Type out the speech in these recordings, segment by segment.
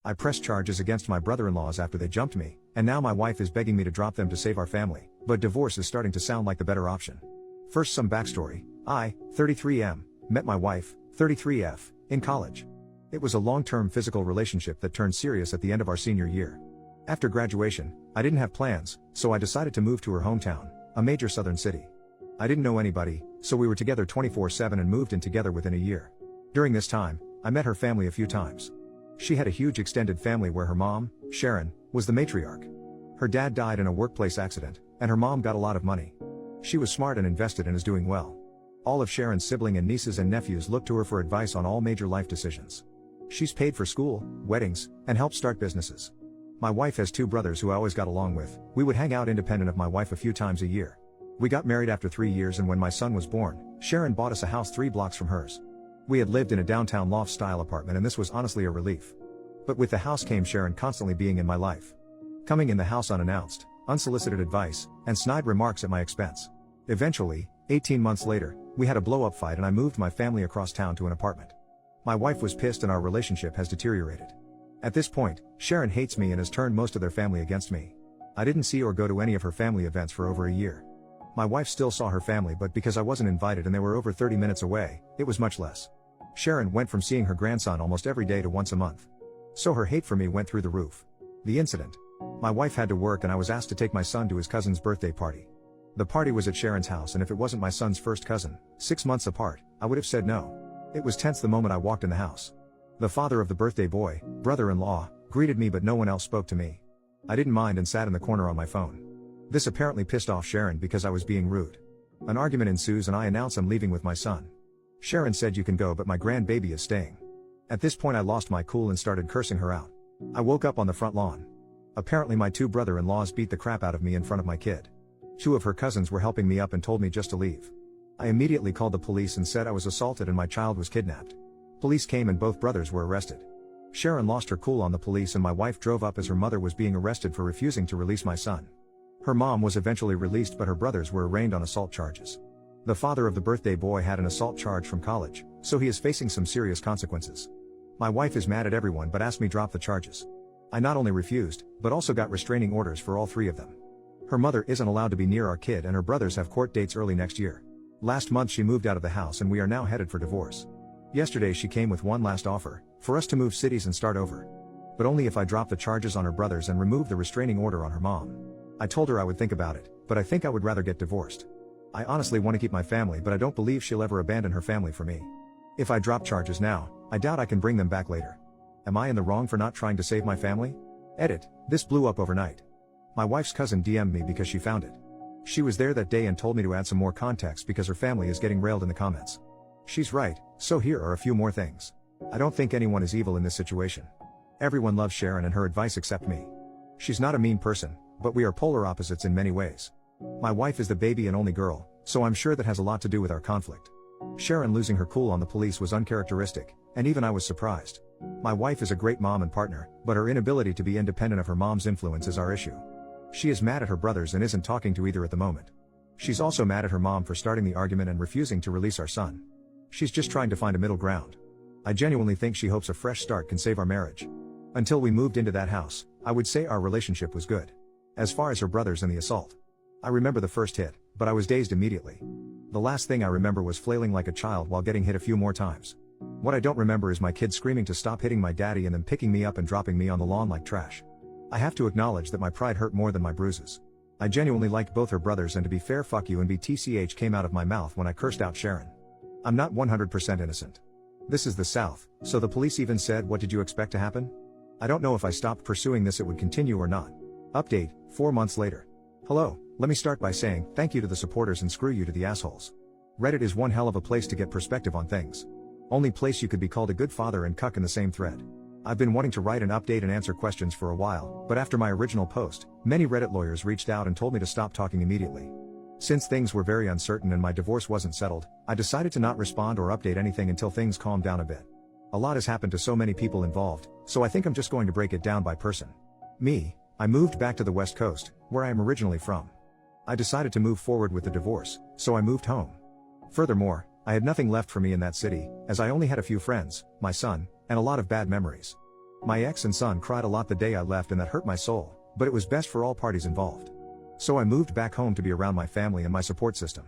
I pressed charges against my brother-in-laws after they jumped me, and now my wife is begging me to drop them to save our family, but divorce is starting to sound like the better option. First, some backstory. I, 33M, met my wife, 33F, in college. It was a long-term physical relationship that turned serious at the end of our senior year. After graduation, I didn't have plans, so I decided to move to her hometown, a major southern city. I didn't know anybody, so we were together 24/7 and moved in together within a year. During this time, I met her family a few times. She had a huge extended family where her mom, Sharon, was the matriarch. Her dad died in a workplace accident, and her mom got a lot of money. She was smart and invested and is doing well. All of Sharon's siblings and nieces and nephews look to her for advice on all major life decisions. She's paid for school, weddings, and helped start businesses. My wife has two brothers who I always got along with. We would hang out independent of my wife a few times a year. We got married after 3 years, and when my son was born, Sharon bought us a house 3 blocks from hers. We had lived in a downtown loft-style apartment, and this was honestly a relief. But with the house came Sharon constantly being in my life. Coming in the house unannounced, unsolicited advice, and snide remarks at my expense. Eventually, 18 months later, we had a blow-up fight and I moved my family across town to an apartment. My wife was pissed and our relationship has deteriorated. At this point, Sharon hates me and has turned most of their family against me. I didn't see or go to any of her family events for over a year. My wife still saw her family, but because I wasn't invited and they were over 30 minutes away, it was much less. Sharon went from seeing her grandson almost every day to once a month. So her hate for me went through the roof. The incident. My wife had to work and I was asked to take my son to his cousin's birthday party. The party was at Sharon's house, and if it wasn't my son's first cousin, 6 months apart, I would have said no. It was tense the moment I walked in the house. The father of the birthday boy, brother-in-law, greeted me, but no one else spoke to me. I didn't mind and sat in the corner on my phone. This apparently pissed off Sharon because I was being rude. An argument ensues and I announce I'm leaving with my son. Sharon said, "You can go, but my grandbaby is staying." At this point I lost my cool and started cursing her out. I woke up on the front lawn. Apparently my two brother-in-laws beat the crap out of me in front of my kid. 2 of her cousins were helping me up and told me just to leave. I immediately called the police and said I was assaulted and my child was kidnapped. Police came and both brothers were arrested. Sharon lost her cool on the police and my wife drove up as her mother was being arrested for refusing to release my son. Her mom was eventually released, but her brothers were arraigned on assault charges. The father of the birthday boy had an assault charge from college, so he is facing some serious consequences. My wife is mad at everyone but asked me drop the charges. I not only refused, but also got restraining orders for all 3 of them. Her mother isn't allowed to be near our kid and her brothers have court dates early next year. Last month she moved out of the house and we are now headed for divorce. Yesterday she came with one last offer, for us to move cities and start over. But only if I drop the charges on her brothers and remove the restraining order on her mom. I told her I would think about it, but I think I would rather get divorced. I honestly want to keep my family, but I don't believe she'll ever abandon her family for me. If I drop charges now, I doubt I can bring them back later. Am I in the wrong for not trying to save my family? Edit. This blew up overnight. My wife's cousin DM'd me because she found it. She was there that day and told me to add some more context because her family is getting railed in the comments. She's right, so here are a few more things. I don't think anyone is evil in this situation. Everyone loves Sharon and her advice except me. She's not a mean person, but we are polar opposites in many ways. My wife is the baby and only girl, so I'm sure that has a lot to do with our conflict. Sharon losing her cool on the police was uncharacteristic, and even I was surprised. My wife is a great mom and partner, but her inability to be independent of her mom's influence is our issue. She is mad at her brothers and isn't talking to either at the moment. She's also mad at her mom for starting the argument and refusing to release our son. She's just trying to find a middle ground. I genuinely think she hopes a fresh start can save our marriage. Until we moved into that house, I would say our relationship was good. As far as her brothers and the assault, I remember the first hit, but I was dazed immediately. The last thing I remember was flailing like a child while getting hit a few more times. What I don't remember is my kids screaming to stop hitting my daddy and then picking me up and dropping me on the lawn like trash. I have to acknowledge that my pride hurt more than my bruises. I genuinely liked both her brothers, and to be fair, fuck you and BTCH came out of my mouth when I cursed out Sharon. I'm not 100% innocent. This is the South, so the police even said, "What did you expect to happen?" I don't know if I stopped pursuing this it would continue or not. Update, 4 months later. Hello, let me start by saying, thank you to the supporters and screw you to the assholes. Reddit is one hell of a place to get perspective on things. Only place you could be called a good father and cuck in the same thread. I've been wanting to write an update and answer questions for a while, but after my original post, many Reddit lawyers reached out and told me to stop talking immediately. Since things were very uncertain and my divorce wasn't settled, I decided to not respond or update anything until things calmed down a bit. A lot has happened to so many people involved, so I think I'm just going to break it down by person. Me, I moved back to the West Coast, where I am originally from. I decided to move forward with the divorce, so I moved home. Furthermore, I had nothing left for me in that city, as I only had a few friends, my son, and a lot of bad memories. My ex and son cried a lot the day I left and that hurt my soul, but it was best for all parties involved. So I moved back home to be around my family and my support system.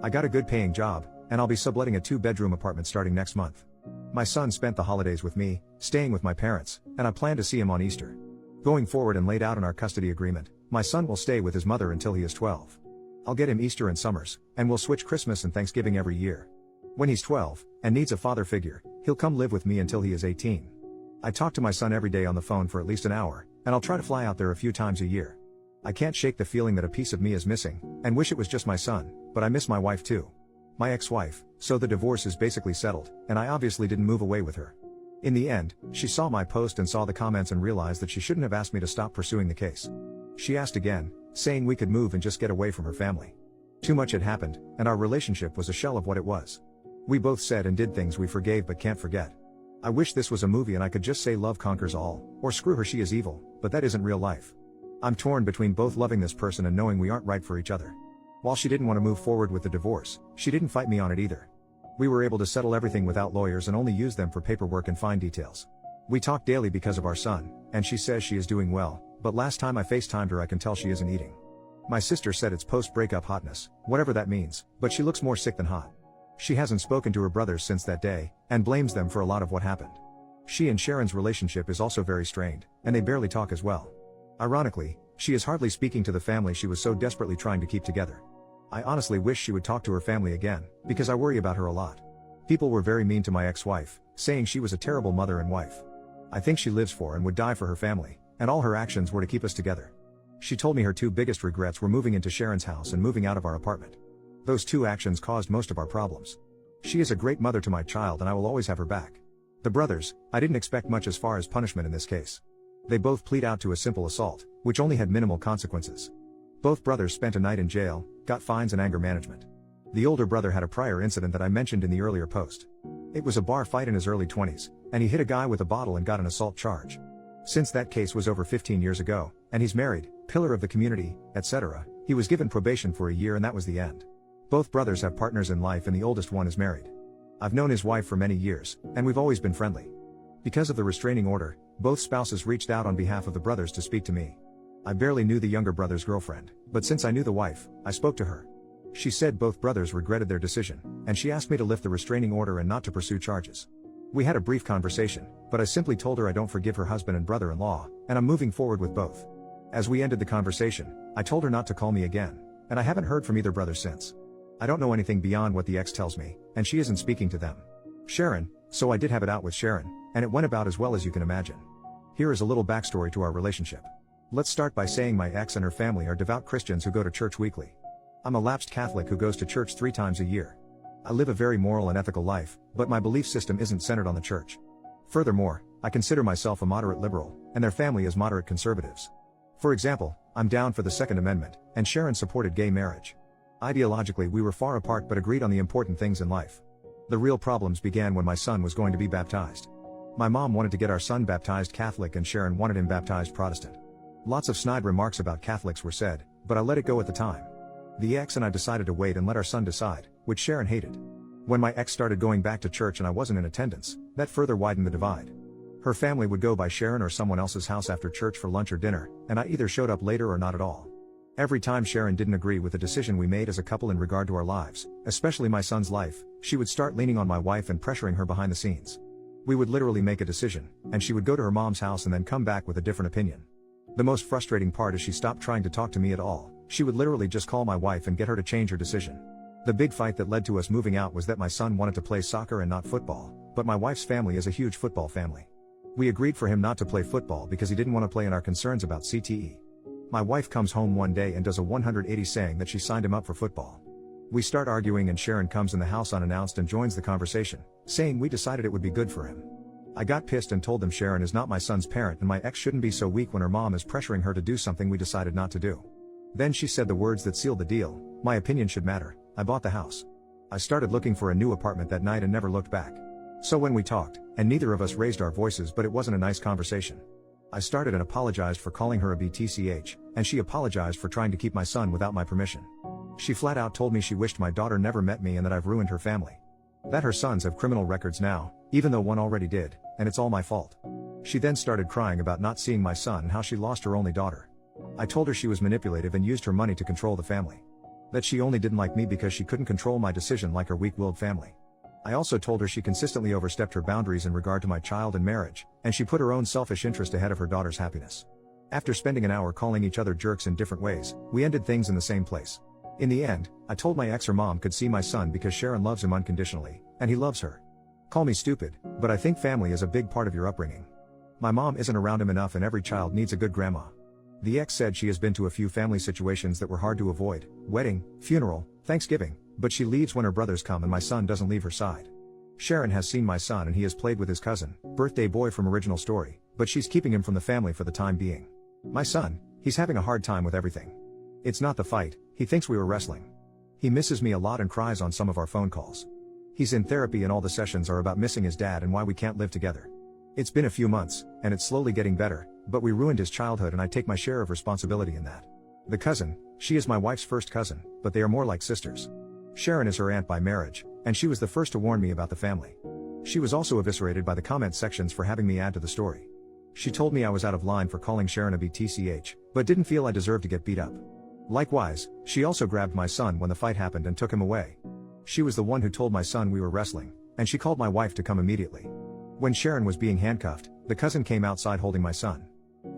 I got a good paying job, and I'll be subletting a 2-bedroom apartment starting next month. My son spent the holidays with me, staying with my parents, and I plan to see him on Easter. Going forward and laid out in our custody agreement, my son will stay with his mother until he is 12. I'll get him Easter and summers, and we'll switch Christmas and Thanksgiving every year. When he's 12, and needs a father figure, he'll come live with me until he is 18. I talk to my son every day on the phone for at least an hour, and I'll try to fly out there a few times a year. I can't shake the feeling that a piece of me is missing, and wish it was just my son, but I miss my wife too. My ex-wife, so the divorce is basically settled, and I obviously didn't move away with her. In the end, she saw my post and saw the comments and realized that she shouldn't have asked me to stop pursuing the case. She asked again, saying we could move and just get away from her family. Too much had happened, and our relationship was a shell of what it was. We both said and did things we forgave but can't forget. I wish this was a movie and I could just say love conquers all, or screw her she is evil, but that isn't real life. I'm torn between both loving this person and knowing we aren't right for each other. While she didn't want to move forward with the divorce, she didn't fight me on it either. We were able to settle everything without lawyers and only use them for paperwork and fine details. We talk daily because of our son, and she says she is doing well, but last time I FaceTimed her I can tell she isn't eating. My sister said it's post-breakup hotness, whatever that means, but she looks more sick than hot. She hasn't spoken to her brothers since that day, and blames them for a lot of what happened. She and Sharon's relationship is also very strained, and they barely talk as well. Ironically, she is hardly speaking to the family she was so desperately trying to keep together. I honestly wish she would talk to her family again, because I worry about her a lot. People were very mean to my ex-wife, saying she was a terrible mother and wife. I think she lives for and would die for her family, and all her actions were to keep us together. She told me her 2 biggest regrets were moving into Sharon's house and moving out of our apartment. Those 2 actions caused most of our problems. She is a great mother to my child and I will always have her back. The brothers, I didn't expect much as far as punishment in this case. They both plead out to a simple assault, which only had minimal consequences. Both brothers spent a night in jail, got fines and anger management. The older brother had a prior incident that I mentioned in the earlier post. It was a bar fight in his early 20s, and he hit a guy with a bottle and got an assault charge. Since that case was over 15 years ago, and he's married, pillar of the community, etc., he was given probation for a year and that was the end. Both brothers have partners in life and the oldest one is married. I've known his wife for many years, and we've always been friendly. Because of the restraining order, both spouses reached out on behalf of the brothers to speak to me. I barely knew the younger brother's girlfriend, but since I knew the wife, I spoke to her. She said both brothers regretted their decision, and she asked me to lift the restraining order and not to pursue charges. We had a brief conversation, but I simply told her I don't forgive her husband and brother-in-law, and I'm moving forward with both. As we ended the conversation, I told her not to call me again, and I haven't heard from either brother since. I don't know anything beyond what the ex tells me, and she isn't speaking to them. Sharon, so I did have it out with Sharon, and it went about as well as you can imagine. Here is a little backstory to our relationship. Let's start by saying my ex and her family are devout Christians who go to church weekly. I'm a lapsed Catholic who goes to church 3 times a year. I live a very moral and ethical life, but my belief system isn't centered on the church. Furthermore, I consider myself a moderate liberal, and their family is moderate conservatives. For example, I'm down for the Second Amendment, and Sharon supported gay marriage. Ideologically we were far apart but agreed on the important things in life. The real problems began when my son was going to be baptized. My mom wanted to get our son baptized Catholic and Sharon wanted him baptized Protestant. Lots of snide remarks about Catholics were said, but I let it go at the time. The ex and I decided to wait and let our son decide, which Sharon hated. When my ex started going back to church and I wasn't in attendance, that further widened the divide. Her family would go by Sharon or someone else's house after church for lunch or dinner, and I either showed up later or not at all. Every time Sharon didn't agree with the decision we made as a couple in regard to our lives, especially my son's life, she would start leaning on my wife and pressuring her behind the scenes. We would literally make a decision, and she would go to her mom's house and then come back with a different opinion. The most frustrating part is she stopped trying to talk to me at all. She would literally just call my wife and get her to change her decision. The big fight that led to us moving out was that my son wanted to play soccer and not football, but my wife's family is a huge football family. We agreed for him not to play football because he didn't want to play in our concerns about CTE. My wife comes home one day and does a 180 saying that she signed him up for football. We start arguing and Sharon comes in the house unannounced and joins the conversation, saying we decided it would be good for him. I got pissed and told them Sharon is not my son's parent and my ex shouldn't be so weak when her mom is pressuring her to do something we decided not to do. Then she said the words that sealed the deal, my opinion should matter. I bought the house. I started looking for a new apartment that night and never looked back. So when we talked, and neither of us raised our voices but it wasn't a nice conversation. I started and apologized for calling her a BTCH, and she apologized for trying to keep my son without my permission. She flat out told me she wished my daughter never met me and that I've ruined her family. That her sons have criminal records now, even though one already did, and it's all my fault. She then started crying about not seeing my son and how she lost her only daughter. I told her she was manipulative and used her money to control the family. That she only didn't like me because she couldn't control my decision like her weak-willed family. I also told her she consistently overstepped her boundaries in regard to my child and marriage, and she put her own selfish interest ahead of her daughter's happiness. After spending an hour calling each other jerks in different ways, we ended things in the same place. In the end, I told my ex her mom could see my son because Sharon loves him unconditionally, and he loves her. Call me stupid, but I think family is a big part of your upbringing. My mom isn't around him enough and every child needs a good grandma. The ex said she has been to a few family situations that were hard to avoid: wedding, funeral, Thanksgiving, but she leaves when her brothers come and my son doesn't leave her side. Sharon has seen my son and he has played with his cousin, birthday boy from Original Story, but she's keeping him from the family for the time being. My son, he's having a hard time with everything. It's not the fight, he thinks we were wrestling. He misses me a lot and cries on some of our phone calls. He's in therapy and all the sessions are about missing his dad and why we can't live together. It's been a few months, and it's slowly getting better, but we ruined his childhood and I take my share of responsibility in that. The cousin, she is my wife's first cousin, but they are more like sisters. Sharon is her aunt by marriage, and she was the first to warn me about the family. She was also eviscerated by the comment sections for having me add to the story. She told me I was out of line for calling Sharon a BTCH, but didn't feel I deserved to get beat up. Likewise, she also grabbed my son when the fight happened and took him away. She was the one who told my son we were wrestling, and she called my wife to come immediately. When Sharon was being handcuffed, the cousin came outside holding my son.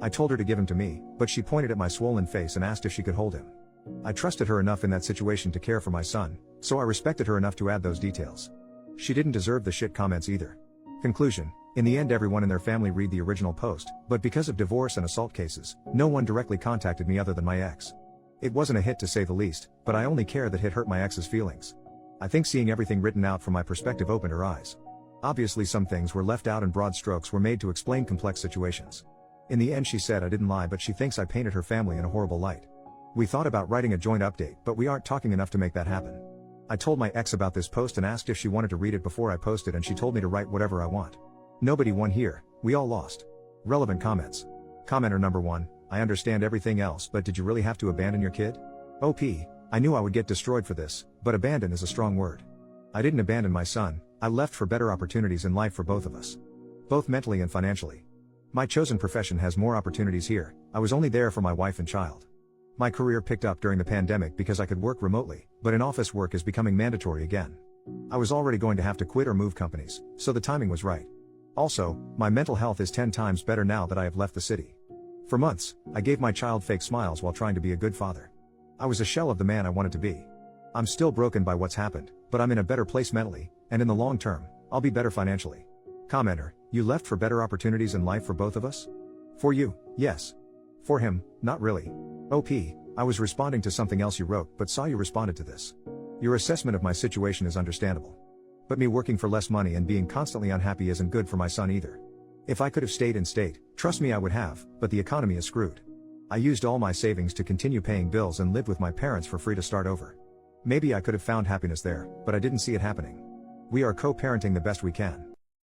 I told her to give him to me, but she pointed at my swollen face and asked if she could hold him. I trusted her enough in that situation to care for my son, so I respected her enough to add those details. She didn't deserve the shit comments either. Conclusion: in the end everyone in their family read the original post, but because of divorce and assault cases, no one directly contacted me other than my ex. It wasn't a hit to say the least, but I only care that hit hurt my ex's feelings. I think seeing everything written out from my perspective opened her eyes. Obviously some things were left out and broad strokes were made to explain complex situations. In the end she said I didn't lie, but she thinks I painted her family in a horrible light. We thought about writing a joint update, but we aren't talking enough to make that happen. I told my ex about this post and asked if she wanted to read it before I posted, and she told me to write whatever I want. Nobody won here, we all lost. Relevant comments. Commenter number 1, I understand everything else, but did you really have to abandon your kid? OP, I knew I would get destroyed for this, but abandon is a strong word. I didn't abandon my son, I left for better opportunities in life for both of us. Both mentally and financially. My chosen profession has more opportunities here, I was only there for my wife and child. My career picked up during the pandemic because I could work remotely, but in-office work is becoming mandatory again. I was already going to have to quit or move companies, so the timing was right. Also, my mental health is 10 times better now that I have left the city. For months, I gave my child fake smiles while trying to be a good father. I was a shell of the man I wanted to be. I'm still broken by what's happened, but I'm in a better place mentally, and in the long term, I'll be better financially. Commenter, you left for better opportunities in life for both of us? For you, yes. For him, not really. OP, I was responding to something else you wrote, but saw you responded to this. Your assessment of my situation is understandable. But me working for less money and being constantly unhappy isn't good for my son either. If I could have stayed in state, trust me I would have, but the economy is screwed. I used all my savings to continue paying bills and lived with my parents for free to start over. Maybe I could have found happiness there, but I didn't see it happening. We are co-parenting the best we can.